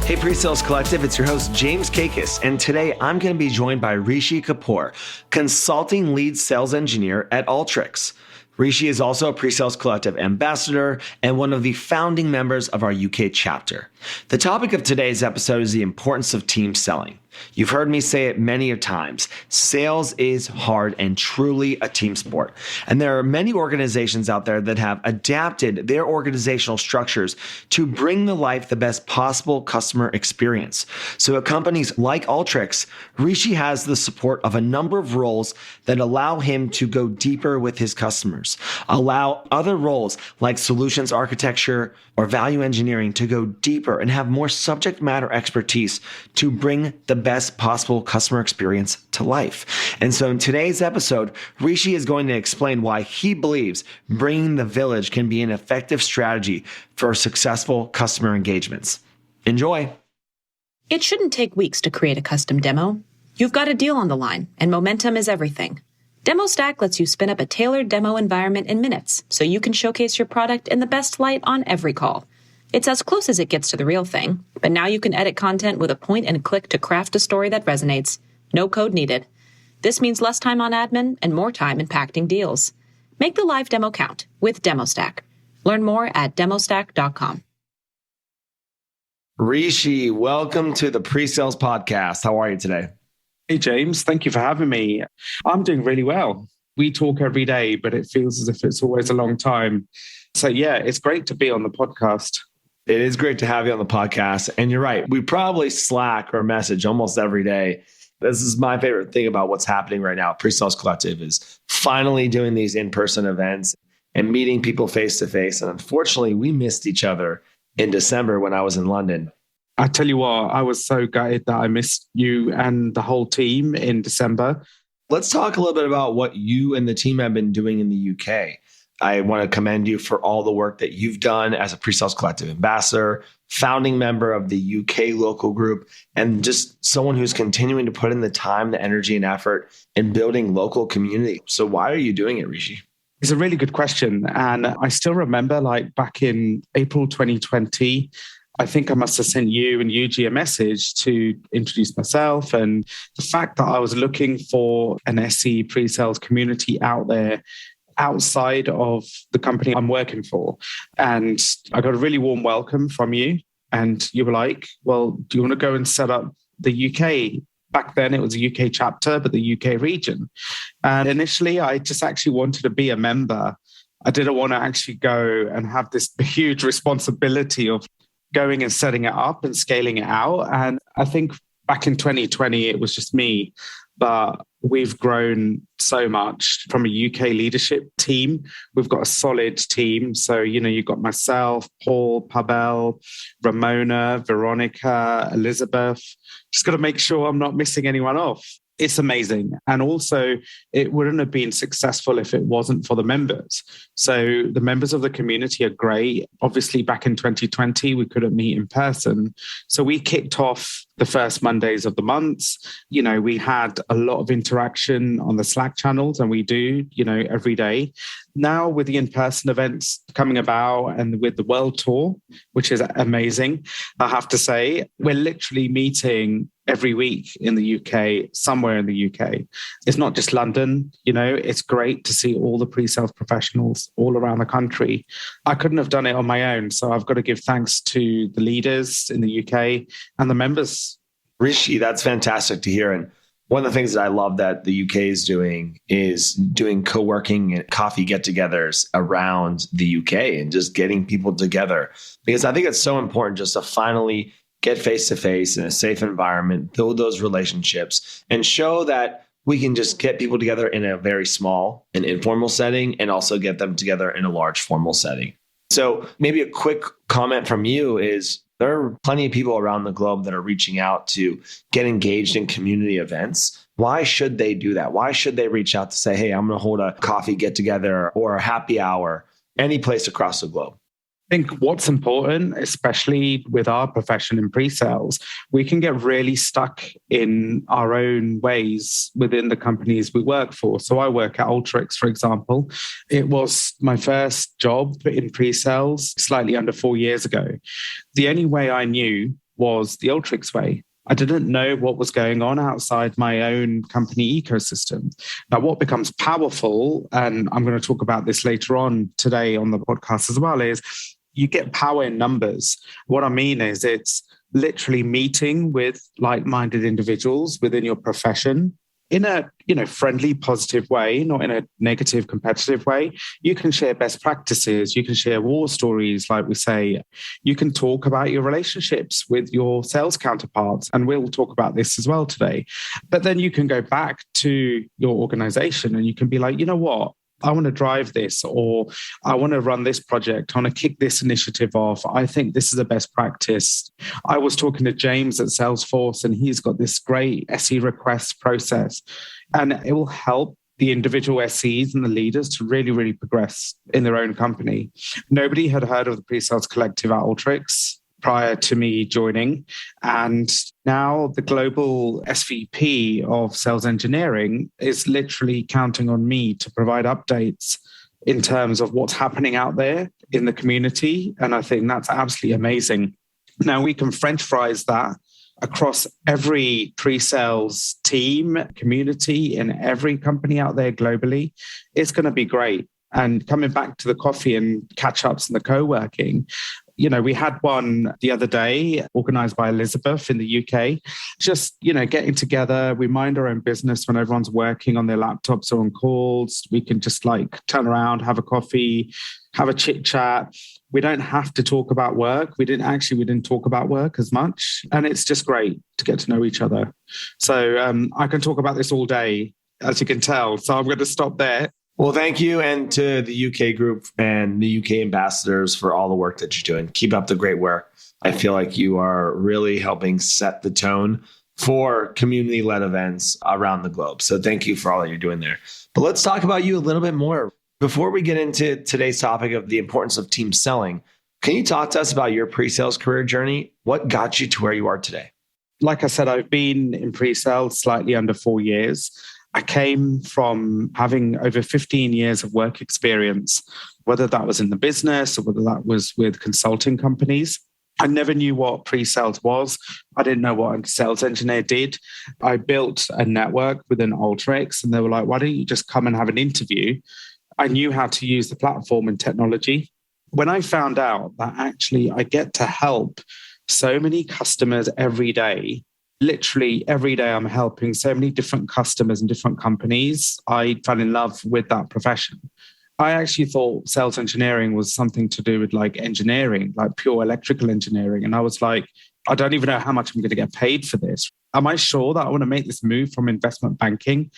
Hey, PreSales Collective, it's your host, James Kaikis, and today I'm going to be joined by Rishi Kapoor, Consulting Lead Sales Engineer at Alteryx. Rishi is also a PreSales Collective Ambassador and one of the founding members of our UK chapter. The topic of today's episode is the importance of team selling. You've heard me say it many a times. Sales is hard and truly a team sport. And there are many organizations out there that have adapted their organizational structures to bring to life the best possible customer experience. So at companies like Alteryx, Rishi has the support of a number of roles that allow him to go deeper with his customers, allow other roles like solutions architecture or value engineering to go deeper and have more subject matter expertise to bring the best possible customer experience to life. And so in today's episode, Rishi is going to explain why he believes bringing the village can be an effective strategy for successful customer engagements. Enjoy. It shouldn't take weeks to create a custom demo. You've got a deal on the line, and momentum is everything. Demostack lets you spin up a tailored demo environment in minutes, so you can showcase your product in the best light on every call. It's as close as it gets to the real thing, but now you can edit content with a point and click to craft a story that resonates. No code needed. This means less time on admin and more time impacting deals. Make the live demo count with Demostack. Learn more at demostack.com. Rishi, welcome to the PreSales Podcast. How are you today? Hey, James. Thank you for having me. I'm doing really well. We talk every day, but it feels as if it's always a long time. So yeah, it's great to be on the podcast. It is great to have you on the podcast. And you're right. We probably Slack or message almost every day. This is my favorite thing about what's happening right now. PreSales Collective is finally doing these in-person events and meeting people face to face. And unfortunately, we missed each other in December when I was in London. I tell you what, I was so gutted that I missed you and the whole team in December. Let's talk a little bit about what you and the team have been doing in the UK. I want to commend you for all the work that you've done as a PreSales Collective Ambassador, founding member of the UK local group, and just someone who's continuing to put in the time, the energy, and effort in building local community. So why are you doing it, Rishi? It's a really good question. And I still remember back in April 2020, I think I must have sent you and Yuji a message to introduce myself. And the fact that I was looking for an SE pre-sales community out there outside of the company I'm working for. And I got a really warm welcome from you. And you were like, well, do you want to go and set up the UK? Back then it was a UK chapter, but the UK region. And initially I just actually wanted to be a member. I didn't want to actually go and have this huge responsibility of going and setting it up and scaling it out. And I think back in 2020, it was just me. But we've grown so much from a UK leadership team. We've got a solid team. So, you've got myself, Paul, Pavel, Ramona, Veronica, Elizabeth. Just got to make sure I'm not missing anyone off. It's amazing. And also, it wouldn't have been successful if it wasn't for the members. So the members of the community are great. Obviously, back in 2020, we couldn't meet in person. So we kicked off the first Mondays of the months. We had a lot of interaction on the Slack channels, and we do, every day. Now with the in-person events coming about and with the world tour, which is amazing, I have to say, we're literally meeting every week in the UK, somewhere in the UK. It's not just London, it's great to see all the pre-sales professionals all around the country. I couldn't have done it on my own. So I've got to give thanks to the leaders in the UK and the members. Rishi, that's fantastic to hear. And one of the things that I love that the UK is doing co-working and coffee get-togethers around the UK and just getting people together. Because I think it's so important just to finally get face-to-face in a safe environment, build those relationships, and show that we can just get people together in a very small and informal setting and also get them together in a large formal setting. So maybe a quick comment from you is there are plenty of people around the globe that are reaching out to get engaged in community events. Why should they do that? Why should they reach out to say, hey, I'm going to hold a coffee get together or a happy hour any place across the globe? I think what's important, especially with our profession in pre-sales, we can get really stuck in our own ways within the companies we work for. So I work at Alteryx, for example. It was my first job in pre-sales slightly under 4 years ago. The only way I knew was the Alteryx way. I didn't know what was going on outside my own company ecosystem. Now, what becomes powerful, and I'm going to talk about this later on today on the podcast as well, is you get power in numbers. What I mean is it's literally meeting with like-minded individuals within your profession in a friendly, positive way, not in a negative, competitive way. You can share best practices. You can share war stories, like we say. You can talk about your relationships with your sales counterparts. And we'll talk about this as well today. But then you can go back to your organization and you can be like, you know what? I want to drive this, or I want to run this project. I want to kick this initiative off. I think this is the best practice. I was talking to James at Salesforce, and he's got this great SE request process, and it will help the individual SEs and the leaders to really, really progress in their own company. Nobody had heard of the PreSales Collective at Alteryx prior to me joining. And now the global SVP of sales engineering is literally counting on me to provide updates in terms of what's happening out there in the community. And I think that's absolutely amazing. Now we can French fries that across every pre-sales team, community, in every company out there globally. It's going to be great. And coming back to the coffee and catch-ups and the co-working, we had one the other day organized by Elizabeth in the UK, just, getting together. We mind our own business when everyone's working on their laptops or on calls. We can just turn around, have a coffee, have a chit chat. We don't have to talk about work. We didn't talk about work as much. And it's just great to get to know each other. So I can talk about this all day, as you can tell. So I'm going to stop there. Well, thank you. And to the UK group and the UK ambassadors for all the work that you're doing. Keep up the great work. I feel like you are really helping set the tone for community-led events around the globe. So thank you for all that you're doing there. But let's talk about you a little bit more. Before we get into today's topic of the importance of team selling, can you talk to us about your pre-sales career journey? What got you to where you are today? Like I said, I've been in pre-sales slightly under 4 years. I came from having over 15 years of work experience, whether that was in the business or whether that was with consulting companies. I never knew what pre-sales was. I didn't know what a sales engineer did. I built a network within Alteryx, and they were like, why don't you just come and have an interview? I knew how to use the platform and technology. When I found out that actually I get to help so many customers every day, literally every day I'm helping so many different customers and different companies, I fell in love with that profession. I actually thought sales engineering was something to do with engineering, pure electrical engineering. And I was like, I don't even know how much I'm going to get paid for this. Am I sure that I want to make this move from investment banking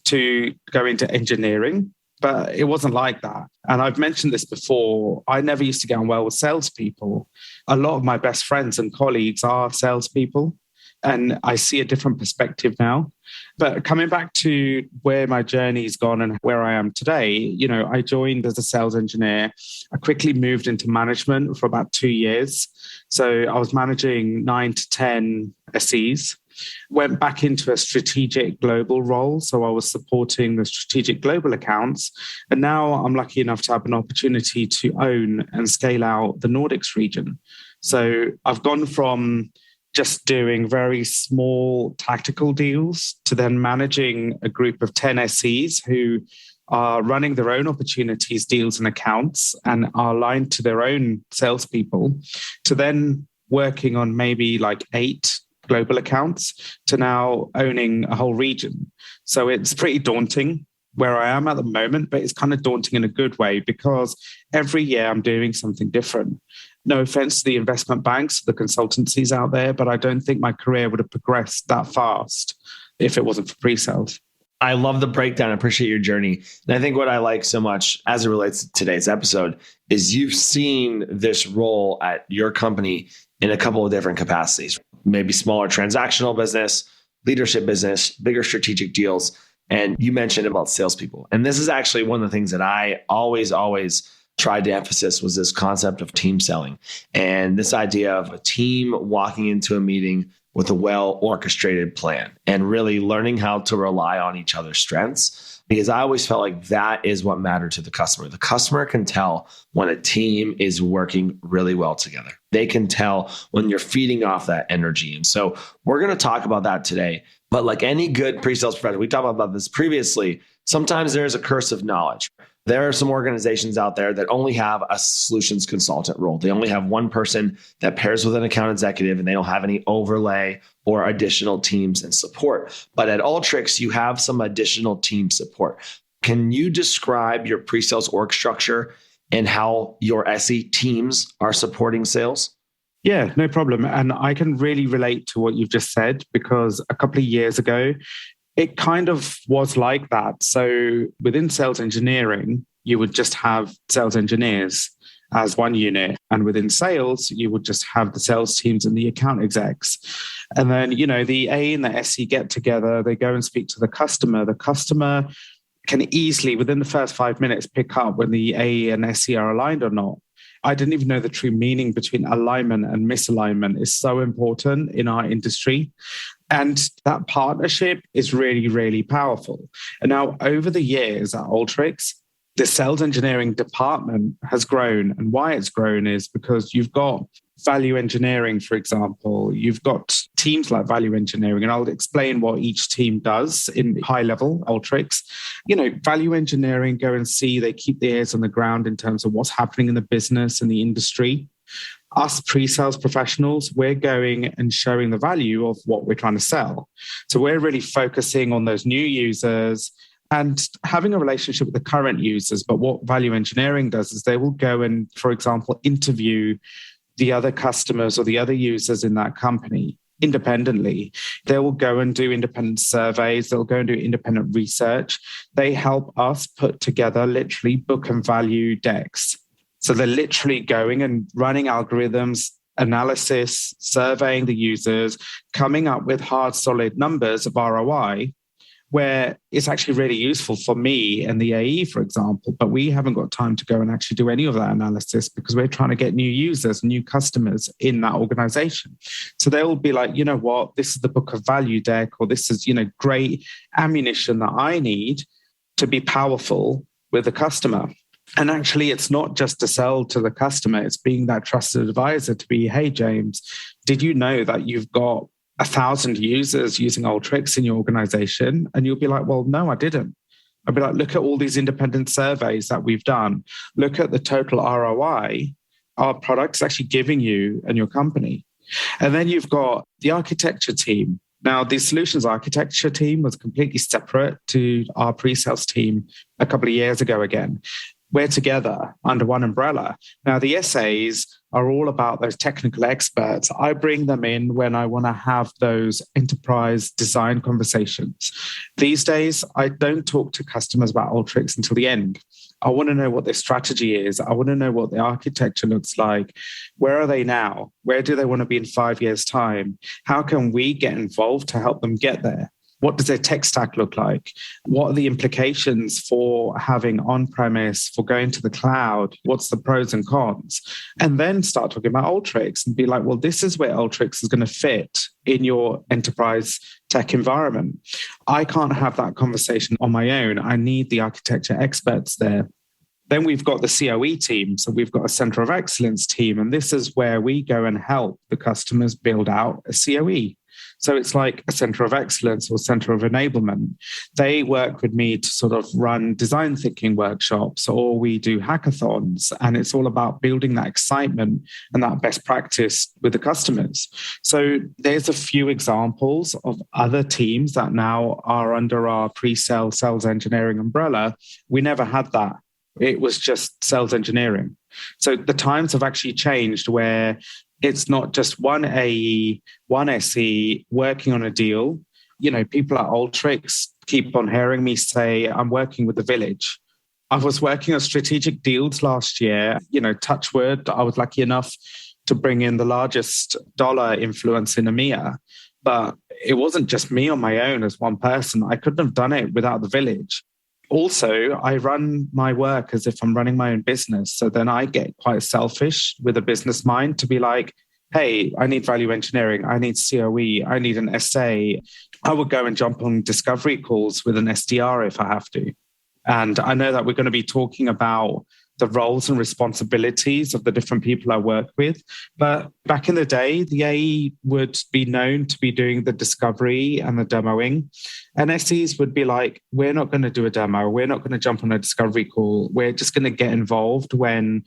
to go into engineering? But it wasn't like that. And I've mentioned this before. I never used to get on well with salespeople. A lot of my best friends and colleagues are salespeople. And I see a different perspective now. But coming back to where my journey's gone and where I am today, I joined as a sales engineer. I quickly moved into management for about 2 years. So I was managing 9 to 10 SEs, went back into a strategic global role. So I was supporting the strategic global accounts. And now I'm lucky enough to have an opportunity to own and scale out the Nordics region. So I've gone from just doing very small tactical deals to then managing a group of 10 SEs who are running their own opportunities, deals and accounts and are aligned to their own salespeople, to then working on maybe 8 global accounts, to now owning a whole region. So it's pretty daunting where I am at the moment, but it's kind of daunting in a good way because every year I'm doing something different. No offense to the investment banks, the consultancies out there, but I don't think my career would have progressed that fast if it wasn't for pre-sales. I love the breakdown. I appreciate your journey. And I think what I like so much as it relates to today's episode is you've seen this role at your company in a couple of different capacities, maybe smaller transactional business, leadership business, bigger strategic deals. And you mentioned about salespeople. And this is actually one of the things that I always tried to emphasize was this concept of team selling and this idea of a team walking into a meeting with a well-orchestrated plan and really learning how to rely on each other's strengths because I always felt like that is what mattered to the customer. The customer can tell when a team is working really well together. They can tell when you're feeding off that energy. And so we're going to talk about that today. But like any good pre-sales professional, we talked about this previously, sometimes there's a curse of knowledge. There are some organizations out there that only have a solutions consultant role. They only have one person that pairs with an account executive, and they don't have any overlay or additional teams and support. But at Alteryx, you have some additional team support. Can you describe your pre-sales org structure and how your SE teams are supporting sales? Yeah, no problem. And I can really relate to what you've just said, because a couple of years ago, it kind of was like that. So within sales engineering, you would just have sales engineers as one unit. And within sales, you would just have the sales teams and the account execs. And then, the A and the SE get together, they go and speak to the customer. The customer can easily, within the first 5 minutes, pick up when the A and SE are aligned or not. I didn't even know the true meaning between alignment and misalignment is so important in our industry. And that partnership is really, really powerful. And now over the years at Alteryx, the sales engineering department has grown. And why it's grown is because you've got value engineering, for example. You've got teams like value engineering, and I'll explain what each team does in high level Alteryx. Value engineering, go and see, they keep their ears on the ground in terms of what's happening in the business and the industry. Us pre-sales professionals, we're going and showing the value of what we're trying to sell. So we're really focusing on those new users and having a relationship with the current users. But what value engineering does is they will go and, for example, interview the other customers or the other users in that company independently. They will go and do independent surveys. They'll go and do independent research. They help us put together literally book and value decks. So they're literally going and running algorithms, analysis, surveying the users, coming up with hard, solid numbers of ROI, where it's actually really useful for me and the AE, for example, but we haven't got time to go and actually do any of that analysis because we're trying to get new users, new customers in that organization. So they will be like, you know what, this is the book of value deck, or this is, great ammunition that I need to be powerful with the customer. And actually, it's not just to sell to the customer, it's being that trusted advisor to be, hey, James, did you know that you've got 1,000 users using Alteryx in your organization? And you'll be like, well, no, I didn't. I'll be like, look at all these independent surveys that we've done. Look at the total ROI our product's actually giving you and your company. And then you've got the architecture team. Now, the solutions architecture team was completely separate to our pre-sales team a couple of years ago again. We're together under one umbrella. Now, the SAs are all about those technical experts. I bring them in when I want to have those enterprise design conversations. These days, I don't talk to customers about Alteryx until the end. I want to know what their strategy is. I want to know what the architecture looks like. Where are they now? Where do they want to be in 5 years' time? How can we get involved to help them get there? What does their tech stack look like? What are the implications for having on-premise, for going to the cloud? What's the pros and cons? And then start talking about Alteryx and be like, well, this is where Alteryx is going to fit in your enterprise tech environment. I can't have that conversation on my own. I need the architecture experts there. Then we've got the COE team. So we've got a center of excellence team. And this is where we go and help the customers build out a COE. So it's like a center of excellence or center of enablement. They work with me to sort of run design thinking workshops, or we do hackathons. And it's all about building that excitement and that best practice with the customers. So there's a few examples of other teams that now are under our pre-sale sales engineering umbrella. We never had that. It was just sales engineering. So the times have actually changed where it's not just one AE, one SE working on a deal. People at Alteryx keep on hearing me say, I'm working with the village. I was working on strategic deals last year. Touch wood, I was lucky enough to bring in the largest dollar influence in EMEA. But it wasn't just me on my own as one person. I couldn't have done it without the village. Also, I run my work as if I'm running my own business. So then I get quite selfish with a business mind to be like, hey, I need value engineering. I need COE. I need an SA. I would go and jump on discovery calls with an SDR if I have to. And I know that we're going to be talking about the roles and responsibilities of the different people I work with. But back in the day, the AE would be known to be doing the discovery and the demoing. And SEs would be like, we're not going to do a demo. We're not going to jump on a discovery call. We're just going to get involved when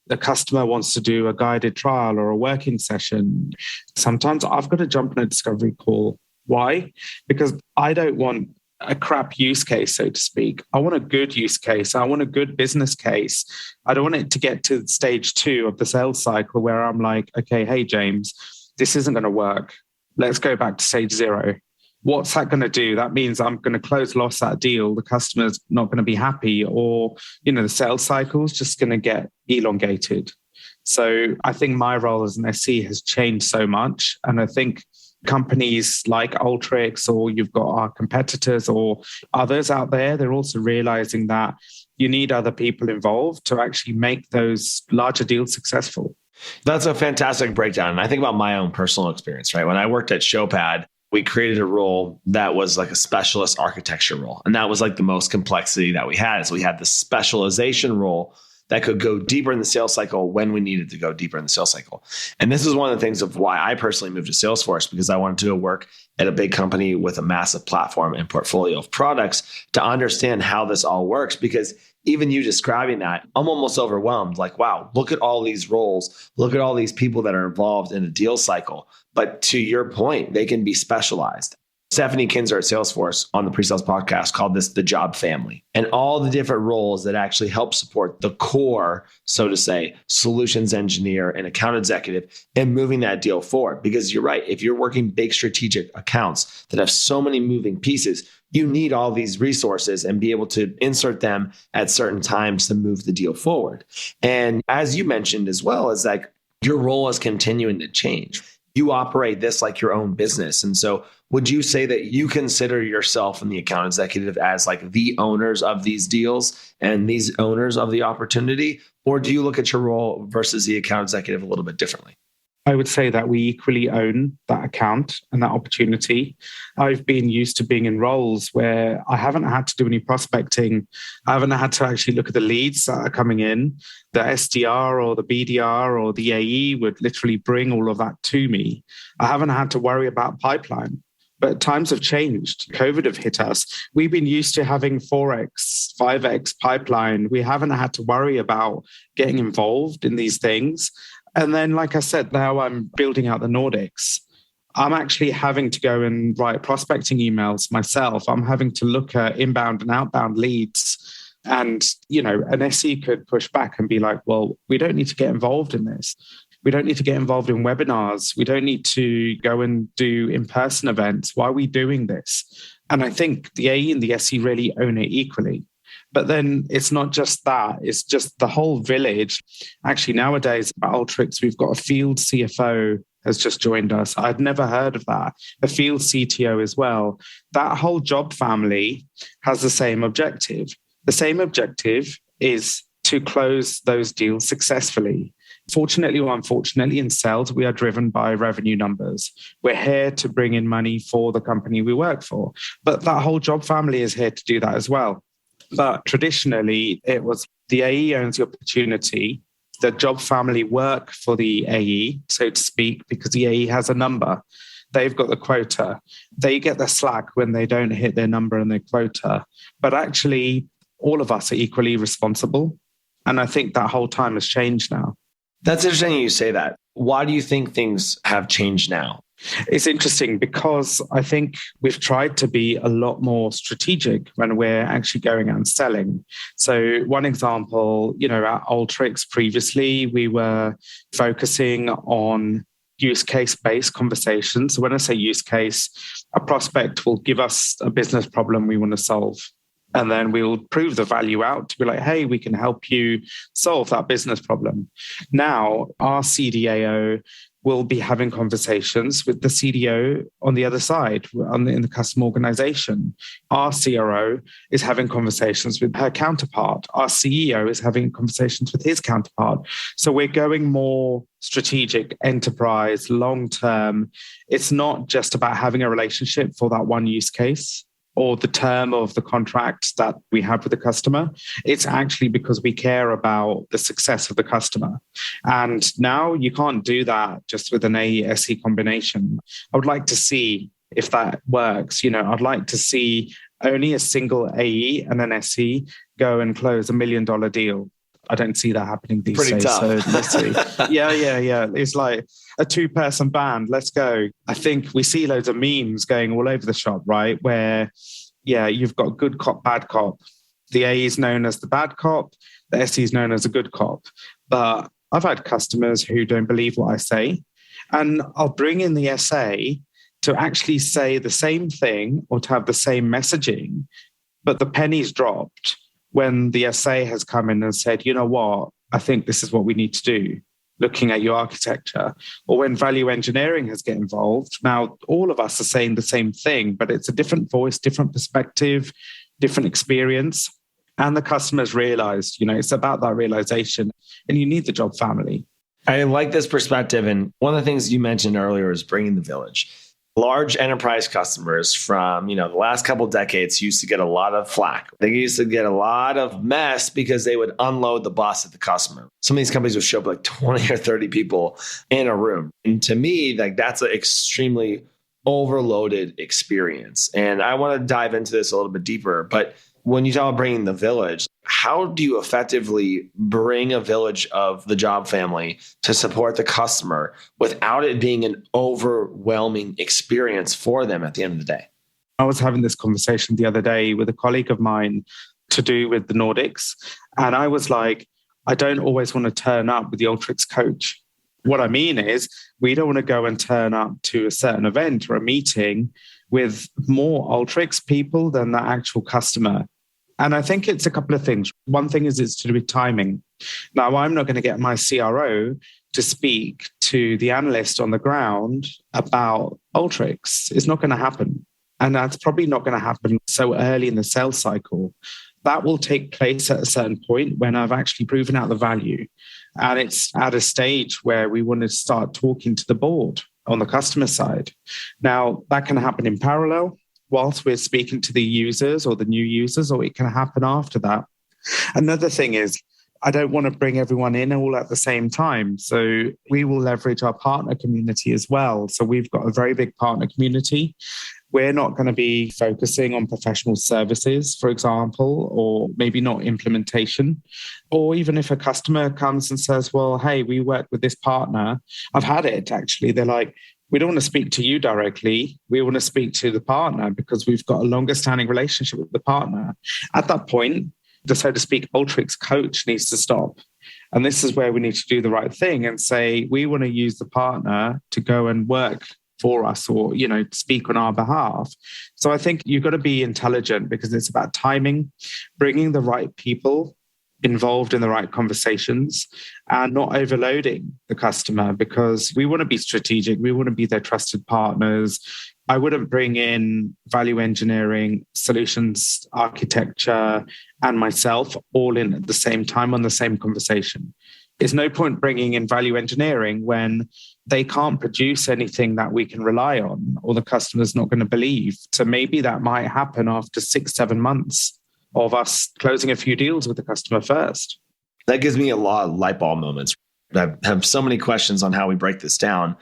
the customer wants to do a guided trial or a working session. Sometimes I've got to jump on a discovery call. Why? Because I don't want a crap use case, so to speak. I want a good use case. I want a good business case. I don't want it to get to stage 2 of the sales cycle where I'm like, okay, hey, James, this isn't going to work. Let's go back to stage 0. What's that going to do? That means I'm going to loss that deal. The customer's not going to be happy, or, the sales cycle is just going to get elongated. So I think my role as an SE has changed so much. And I think companies like Alteryx, or you've got our competitors or others out there, they're also realizing that you need other people involved to actually make those larger deals successful. That's a fantastic breakdown. And I think about my own personal experience, right? When I worked at Showpad, we created a role that was like a specialist architecture role. And that was like the most complexity that we had. So we had the specialization role that could go deeper in the sales cycle when we needed to go deeper in the sales cycle. And this is one of the things of why I personally moved to Salesforce, because I wanted to go work at a big company with a massive platform and portfolio of products to understand how this all works. Because even you describing that, I'm almost overwhelmed. Like, wow, look at all these roles. Look at all these people that are involved in a deal cycle. But to your point, they can be specialized. Stephanie Kinzer at Salesforce on the PreSales Podcast called this the job family, and all the different roles that actually help support the core, so to say, solutions engineer and account executive in moving that deal forward. Because you're right, if you're working big strategic accounts that have so many moving pieces, you need all these resources and be able to insert them at certain times to move the deal forward. And as you mentioned as well, is like your role is continuing to change. You operate this like your own business. And so would you say that you consider yourself and the account executive as like the owners of these deals and these owners of the opportunity? Or do you look at your role versus the account executive a little bit differently? I would say that we equally own that account and that opportunity. I've been used to being in roles where I haven't had to do any prospecting. I haven't had to actually look at the leads that are coming in. The SDR or the BDR or the AE would literally bring all of that to me. I haven't had to worry about pipeline. But times have changed. COVID have hit us. We've been used to having 4x, 5x pipeline. We haven't had to worry about getting involved in these things. And then, like I said, now I'm building out the Nordics. I'm actually having to go and write prospecting emails myself. I'm having to look at inbound and outbound leads. And, an SE could push back and be like, well, we don't need to get involved in this. We don't need to get involved in webinars. We don't need to go and do in-person events. Why are we doing this? And I think the AE and the SE really own it equally. But then it's not just that, it's just the whole village. Actually, nowadays at Alteryx, we've got a field CFO has just joined us. I'd never heard of that. A field CTO as well. That whole job family has the same objective. The same objective is to close those deals successfully. Fortunately or unfortunately, in sales, we are driven by revenue numbers. We're here to bring in money for the company we work for. But that whole job family is here to do that as well. But traditionally, it was the AE owns the opportunity. The job family work for the AE, so to speak, because the AE has a number. They've got the quota. They get the slack when they don't hit their number and their quota. But actually, all of us are equally responsible. And I think that whole time has changed now. That's interesting you say that. Why do you think things have changed now? It's interesting because I think we've tried to be a lot more strategic when we're actually going out and selling. So one example, at Alteryx previously, we were focusing on use case-based conversations. So when I say use case, a prospect will give us a business problem we want to solve. And then we'll prove the value out to be like, hey, we can help you solve that business problem. Now, our CDAO will be having conversations with the CDO on the other side, in the customer organization. Our CRO is having conversations with her counterpart. Our CEO is having conversations with his counterpart. So we're going more strategic, enterprise, long-term. It's not just about having a relationship for that one use case or the term of the contract that we have with the customer. It's actually because we care about the success of the customer. And now you can't do that just with an AE-SE combination. I would like to see if that works. I'd like to see only a single AE and an SE go and close $1 million deal. I don't see that happening these days. Tough. So let's see. Yeah. It's like a 2-person band. Let's go. I think we see loads of memes going all over the shop, right? Where, you've got good cop, bad cop. The AE is known as the bad cop. The SE is known as a good cop. But I've had customers who don't believe what I say. And I'll bring in the SA to actually say the same thing or to have the same messaging, but the penny's dropped when the SA has come in and said, you know what, I think this is what we need to do, looking at your architecture. Or when value engineering has get involved. Now, all of us are saying the same thing, but it's a different voice, different perspective, different experience. And the customers realized, it's about that realization. And you need the job family. I like this perspective. And one of the things you mentioned earlier is bringing the village. Large enterprise customers from, the last couple of decades used to get a lot of flack. They used to get a lot of mess because they would unload the bus at the customer. Some of these companies would show up like 20 or 30 people in a room. And to me, that's an extremely overloaded experience. And I want to dive into this a little bit deeper. But when you talk about bringing the village, how do you effectively bring a village of the job family to support the customer without it being an overwhelming experience for them at the end of the day? I was having this conversation the other day with a colleague of mine to do with the Nordics. And I was like, I don't always want to turn up with the Alteryx coach. What I mean is we don't want to go and turn up to a certain event or a meeting with more Alteryx people than the actual customer. And I think it's a couple of things. One thing is it's to do with timing. Now, I'm not going to get my CRO to speak to the analyst on the ground about Alteryx. It's not going to happen. And that's probably not going to happen so early in the sales cycle. That will take place at a certain point when I've actually proven out the value. And it's at a stage where we want to start talking to the board on the customer side. Now, that can happen in parallel whilst we're speaking to the users or the new users, or it can happen after that. Another thing is, I don't want to bring everyone in all at the same time. So we will leverage our partner community as well. So we've got a very big partner community. We're not going to be focusing on professional services, for example, or maybe not implementation. Or even if a customer comes and says, well, hey, we work with this partner. I've had it actually. They're like, we don't want to speak to you directly. We want to speak to the partner because we've got a longer standing relationship with the partner. At that point, the, so to speak, Alteryx coach needs to stop. And this is where we need to do the right thing and say, we want to use the partner to go and work for us or, speak on our behalf. So I think you've got to be intelligent because it's about timing, bringing the right people involved in the right conversations and not overloading the customer because we want to be strategic. We want to be their trusted partners. I wouldn't bring in value engineering, solutions architecture, and myself all in at the same time on the same conversation. There's no point bringing in value engineering when they can't produce anything that we can rely on or the customer's not going to believe. So maybe that might happen after 6-7 months of us closing a few deals with the customer first. That gives me a lot of light bulb moments. I have so many questions on how we break this down.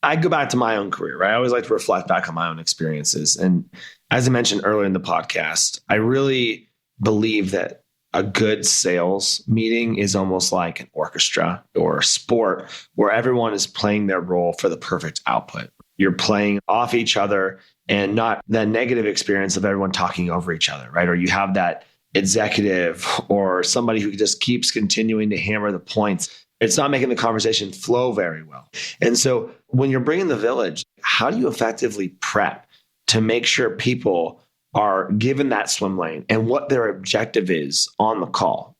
I go back to my own career, right? I always like to reflect back on my own experiences. And as I mentioned earlier in the podcast, I really believe that a good sales meeting is almost like an orchestra or a sport where everyone is playing their role for the perfect output. You're playing off each other and not that negative experience of everyone talking over each other, right? Or you have that executive or somebody who just keeps continuing to hammer the points. It's not making the conversation flow very well. And so when you're bringing the village, how do you effectively prep to make sure people are given that swim lane and what their objective is on the call?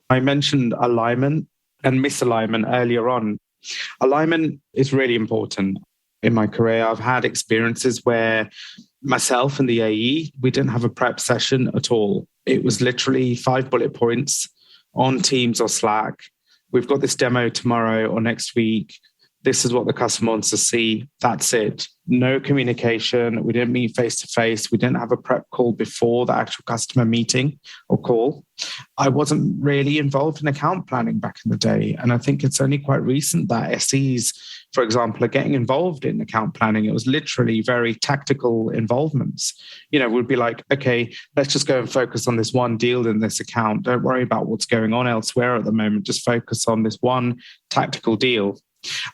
I mentioned alignment and misalignment earlier on. Alignment is really important. In my career, I've had experiences where myself and the AE, we didn't have a prep session at all. It was literally 5 bullet points on Teams or Slack. We've got this demo tomorrow or next week. This is what the customer wants to see. That's it. No communication. We didn't meet face to face. We didn't have a prep call before the actual customer meeting or call. I wasn't really involved in account planning back in the day. And I think it's only quite recent that SEs, for example, are getting involved in account planning. It was literally very tactical involvements. We'd be like, okay, let's just go and focus on this one deal in this account. Don't worry about what's going on elsewhere at the moment. Just focus on this one tactical deal.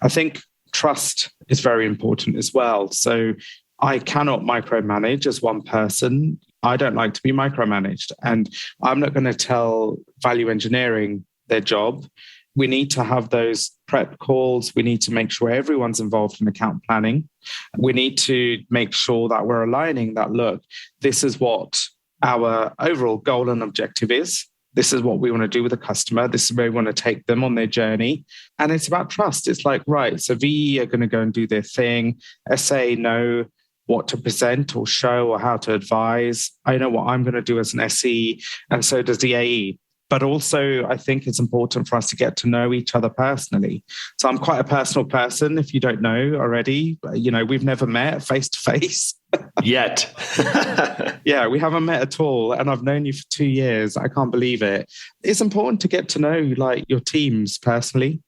I think trust is very important as well. So I cannot micromanage as one person. I don't like to be micromanaged, and I'm not going to tell value engineering their job. We need to have those prep calls. We need to make sure everyone's involved in account planning. We need to make sure that we're aligning that, look, this is what our overall goal and objective is. This is what we want to do with the customer. This is where we want to take them on their journey. And it's about trust. It's like, right, so VE are going to go and do their thing. SA know what to present or show or how to advise. I know what I'm going to do as an SE, and so does the AE. But also, I think it's important for us to get to know each other personally. So I'm quite a personal person, if you don't know already. We've never met face to face. Yet. Yeah, we haven't met at all. And I've known you for 2 years. I can't believe it. It's important to get to know your teams personally.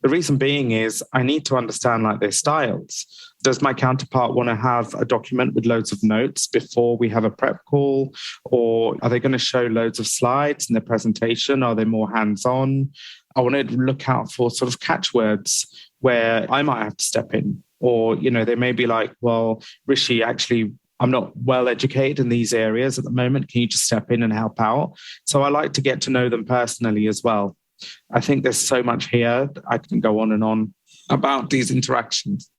The reason being is I need to understand their styles. Does my counterpart want to have a document with loads of notes before we have a prep call? Or are they going to show loads of slides in their presentation? Are they more hands-on? I want to look out for sort of catchwords where I might have to step in. Or, they may be like, well, Rishi, actually, I'm not well educated in these areas at the moment. Can you just step in and help out? So I like to get to know them personally as well. I think there's so much here. I can go on and on about these interactions.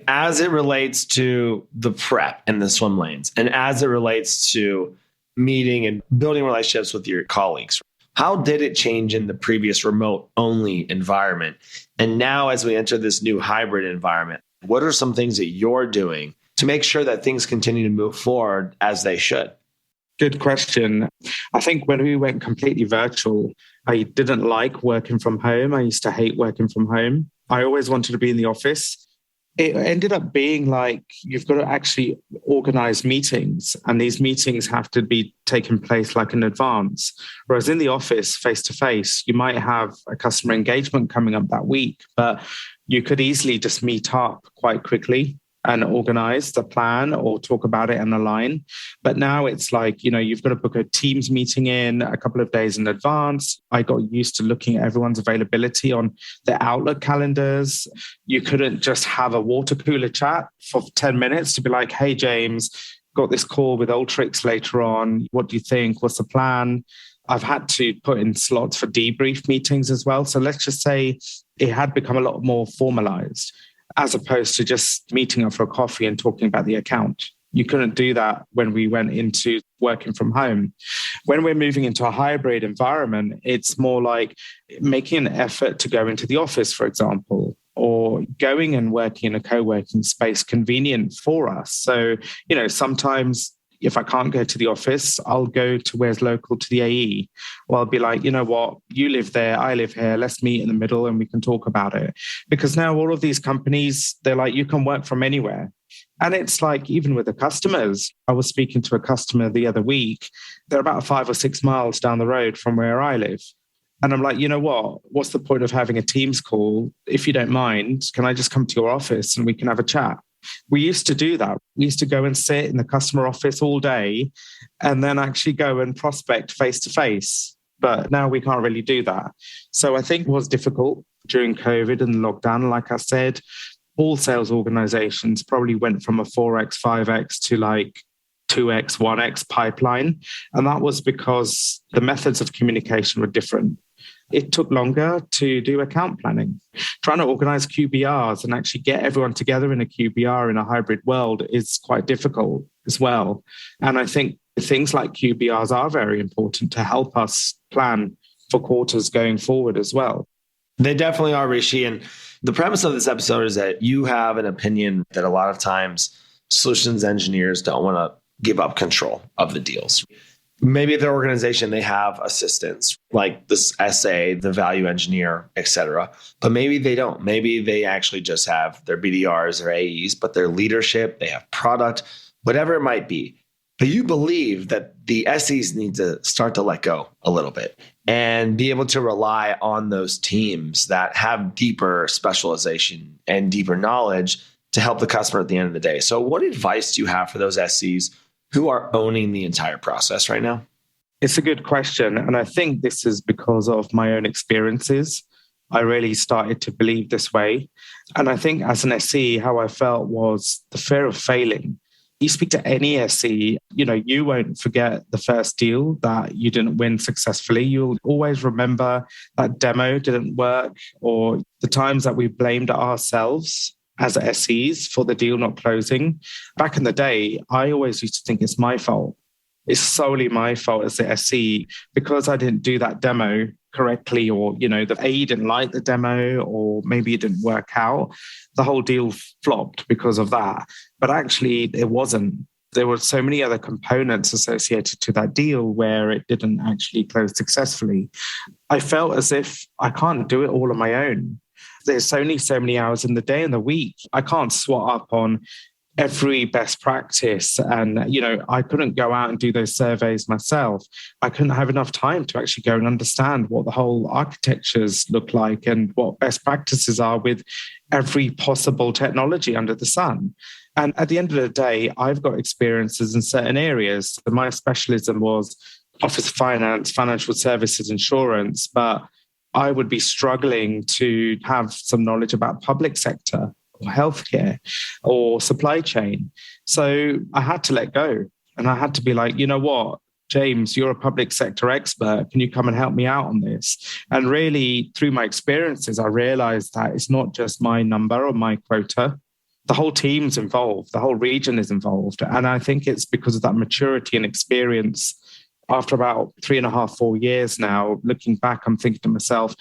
As it relates to the prep and the swim lanes, and as it relates to meeting and building relationships with your colleagues, how did it change in the previous remote only environment? And now as we enter this new hybrid environment, what are some things that you're doing to make sure that things continue to move forward as they should? Good question. I think when we went completely virtual, I didn't like working from home. I used to hate working from home. I always wanted to be in the office. It ended up being like you've got to actually organize meetings, and these meetings have to be taking place in advance. Whereas in the office, face to face, you might have a customer engagement coming up that week, but you could easily just meet up quite quickly and organize the plan or talk about it and align. But now it's you've got to book a Teams meeting in a couple of days in advance. I got used to looking at everyone's availability on their Outlook calendars. You couldn't just have a water cooler chat for 10 minutes to be like, hey, James, got this call with Alteryx later on. What do you think? What's the plan? I've had to put in slots for debrief meetings as well. So let's just say it had become a lot more formalized, as opposed to just meeting up for a coffee and talking about the account. You couldn't do that when we went into working from home. When we're moving into a hybrid environment, it's more like making an effort to go into the office, for example, or going and working in a co-working space convenient for us. So, sometimes if I can't go to the office, I'll go to where's local to the AE. Or I'll be like, you know what, you live there, I live here, let's meet in the middle and we can talk about it. Because now all of these companies, they're like, you can work from anywhere. And it's like, even with the customers, I was speaking to a customer the other week. They're about 5 or 6 miles down the road from where I live. And I'm like, you know what? What's the point of having a Teams call? If you don't mind, can I just come to your office and we can have a chat? We used to do that. We used to go and sit in the customer office all day and then actually go and prospect face to face. But now we can't really do that. So I think it was difficult during COVID and lockdown. Like I said, all sales organizations probably went from a 4x, 5x to 2x, 1x pipeline. And that was because the methods of communication were different. It took longer to do account planning. Trying to organize QBRs and actually get everyone together in a QBR in a hybrid world is quite difficult as well. And I think things like QBRs are very important to help us plan for quarters going forward as well. They definitely are, Rishi. And the premise of this episode is that you have an opinion that a lot of times solutions engineers don't want to give up control of the deals. Maybe at their organization, they have assistants like this SA, the value engineer, et cetera. But maybe they don't. Maybe they actually just have their BDRs or AEs, but their leadership, they have product, whatever it might be. But you believe that the SEs need to start to let go a little bit and be able to rely on those teams that have deeper specialization and deeper knowledge to help the customer at the end of the day. So what advice do you have for those SEs who are owning the entire process right now? It's a good question. And I think this is because of my own experiences. I really started to believe this way. And I think as an SE, how I felt was the fear of failing. You speak to any SE, you won't forget the first deal that you didn't win successfully. You'll always remember that demo didn't work or the times that we blamed ourselves as SEs for the deal not closing. Back in the day, I always used to think it's my fault. It's solely my fault as the SE because I didn't do that demo correctly, or, the AE didn't like the demo, or maybe it didn't work out. The whole deal flopped because of that. But actually, it wasn't. There were so many other components associated to that deal where it didn't actually close successfully. I felt as if I can't do it all on my own. There's only so many hours in the day and the week. I can't swat up on every best practice. And, I couldn't go out and do those surveys myself. I couldn't have enough time to actually go and understand what the whole architectures look like and what best practices are with every possible technology under the sun. And at the end of the day, I've got experiences in certain areas. My specialism was office finance, financial services, insurance, but I would be struggling to have some knowledge about public sector or healthcare or supply chain. So I had to let go and I had to be like, you know what, James, you're a public sector expert. Can you come and help me out on this? And really, through my experiences, I realized that it's not just my number or my quota. The whole team's involved. The whole region is involved. And I think it's because of that maturity and experience. After about 3.5, 4 years now, looking back, I'm thinking to myself,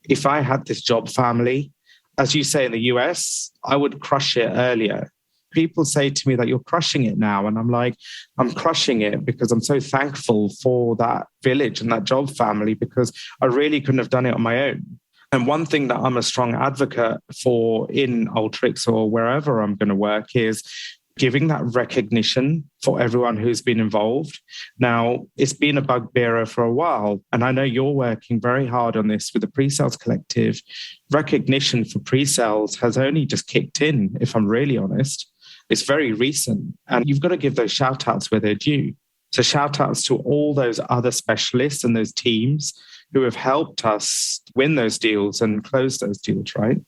if I had this job family, as you say in the US, I would crush it earlier. People say to me that you're crushing it now. And I'm like, I'm crushing it because I'm so thankful for that village and that job family because I really couldn't have done it on my own. And one thing that I'm a strong advocate for in Alteryx or wherever I'm going to work is giving that recognition for everyone who's been involved. Now, it's been a bugbearer for a while, and I know you're working very hard on this with the PreSales Collective. Recognition for pre-sales has only just kicked in, if I'm really honest. It's very recent, and you've got to give those shout-outs where they're due. So shout-outs to all those other specialists and those teams who have helped us win those deals and close those deals, right?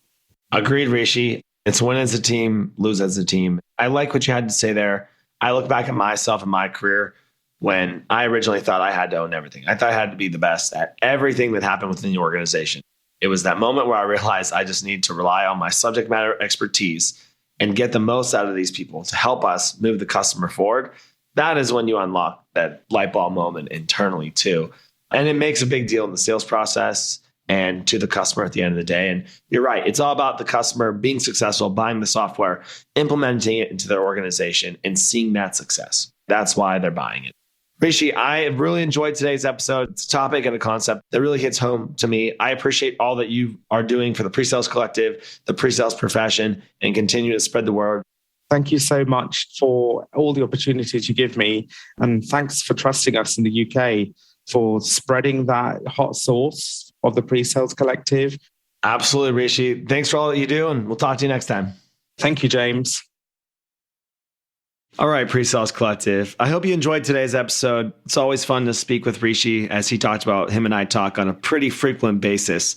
Agreed, Rishi. It's win as a team, lose as a team. I like what you had to say there. I look back at myself and my career when I originally thought I had to own everything. I thought I had to be the best at everything that happened within the organization. It was that moment where I realized I just need to rely on my subject matter expertise and get the most out of these people to help us move the customer forward. That is when you unlock that light bulb moment internally too. And it makes a big deal in the sales process and to the customer at the end of the day. And you're right. It's all about the customer being successful, buying the software, implementing it into their organization, and seeing that success. That's why they're buying it. Rishi, I really enjoyed today's episode. It's a topic and a concept that really hits home to me. I appreciate all that you are doing for the PreSales Collective, the pre-sales profession, and continue to spread the word. Thank you so much for all the opportunities you give me. And thanks for trusting us in the UK for spreading that hot sauce of the PreSales Collective. Absolutely, Rishi. Thanks for all that you do, and we'll talk to you next time. Thank you, James. All right, PreSales Collective. I hope you enjoyed today's episode. It's always fun to speak with Rishi, as he talked about. Him and I talk on a pretty frequent basis.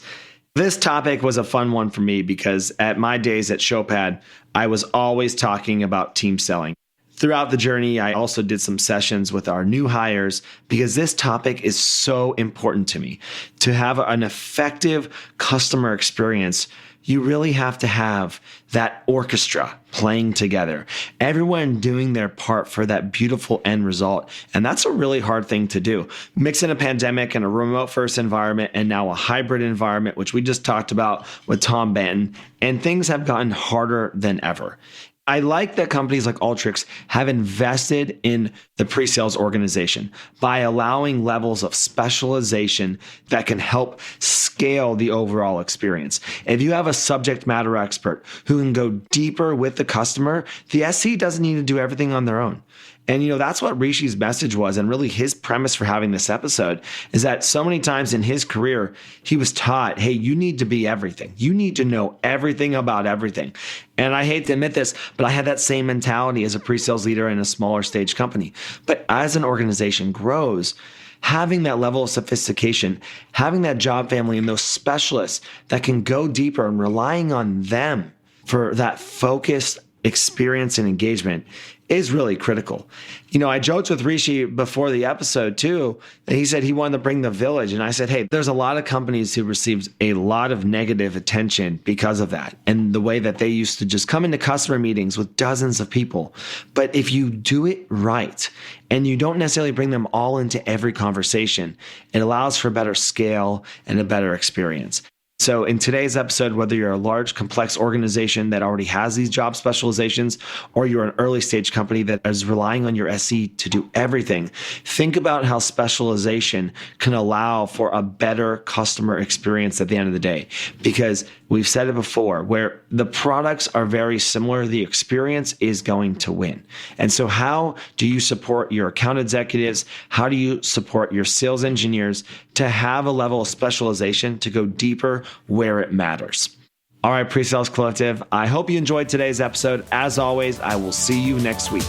This topic was a fun one for me because at my days at Showpad, I was always talking about team selling. Throughout the journey, I also did some sessions with our new hires because this topic is so important to me. To have an effective customer experience, you really have to have that orchestra playing together, everyone doing their part for that beautiful end result. And that's a really hard thing to do. Mix in a pandemic and a remote first environment and now a hybrid environment, which we just talked about with Tom Benton, and things have gotten harder than ever. I like that companies like Alteryx have invested in the pre-sales organization by allowing levels of specialization that can help scale the overall experience. If you have a subject matter expert who can go deeper with the customer, the SC doesn't need to do everything on their own. And, that's what Rishi's message was. And really his premise for having this episode is that so many times in his career, he was taught, hey, you need to be everything. You need to know everything about everything. And I hate to admit this, but I had that same mentality as a pre-sales leader in a smaller stage company. But as an organization grows, having that level of sophistication, having that job family and those specialists that can go deeper and relying on them for that focused experience and engagement is really critical. I joked with Rishi before the episode too, and he said he wanted to bring the village. And I said, hey, there's a lot of companies who received a lot of negative attention because of that. And the way that they used to just come into customer meetings with dozens of people. But if you do it right, and you don't necessarily bring them all into every conversation, it allows for better scale and a better experience. So in today's episode, whether you're a large, complex organization that already has these job specializations, or you're an early stage company that is relying on your SE to do everything, think about how specialization can allow for a better customer experience at the end of the day. Because we've said it before, where the products are very similar, the experience is going to win. And so how do you support your account executives? How do you support your sales engineers to have a level of specialization to go deeper where it matters? All right, Pre-Sales Collective, I hope you enjoyed today's episode. As always, I will see you next week.